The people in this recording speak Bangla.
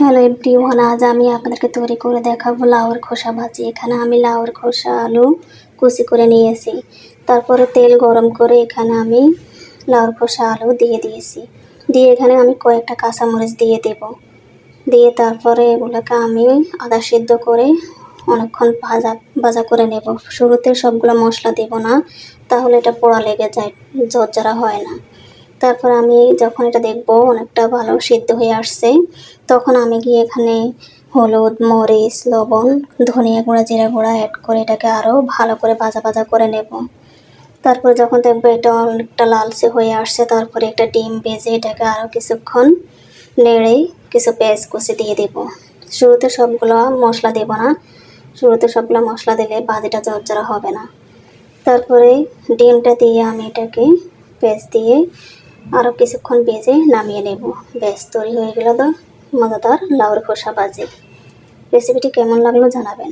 হ্যালো এভরিওয়ান, আজ আমি আপনাদেরকে তৈরি করে দেখাবো লাউয়ের খোসা ভাজি। এখানে আমি লাউয়ের খোসা আলু কুচি করে নিয়েছি। তারপরে তেল গরম করে এখানে আমি লাউয়ের খোসা আলু দিয়ে দিয়েছি। দিয়ে এখানে আমি কয়েকটা কাঁচামরিচ দিয়ে দেব। দিয়ে তারপরে এগুলোকে আমি আদা সিদ্ধ করে অনেকক্ষণ ভাজা করে নেব। শুরুতে সবগুলো মশলা দেব না, তাহলে এটা পোড়া লেগে যায়, ঝরঝরা হয় না। তারপর আমি যখন এটা দেখব অনেকটা ভালো সিদ্ধ হয়ে আসছে, তখন আমি গিয়ে এখানে হলুদ, মরিচ, লবণ, ধনিয়া গুঁড়া, জিরা গুঁড়া অ্যাড করে এটাকে আরও ভালো করে ভাজা করে নেব। তারপর যখন দেখবো এটা অনেকটা লালচে হয়ে আসছে, তারপরে একটা ডিম ভেজে এটাকে আরও কিছুক্ষণ নেড়ে কিছু পেঁয়াজ কুচি দিয়ে দেব। শুরুতে সবগুলো মশলা দেব না, শুরুতে সবগুলো মশলা দিলে ভাজিটা ঝরঝরা হবে না। তারপরে ডিমটা দিয়ে আমি এটাকে পেঁয়াজ দিয়ে আরও কিছুক্ষণ ভেজে নামিয়ে নেব। ব্যাস, তৈরি হয়ে গেল তো মজাদার লাউয়ের খোসা ভাজি। রেসিপিটি কেমন লাগলো জানাবেন।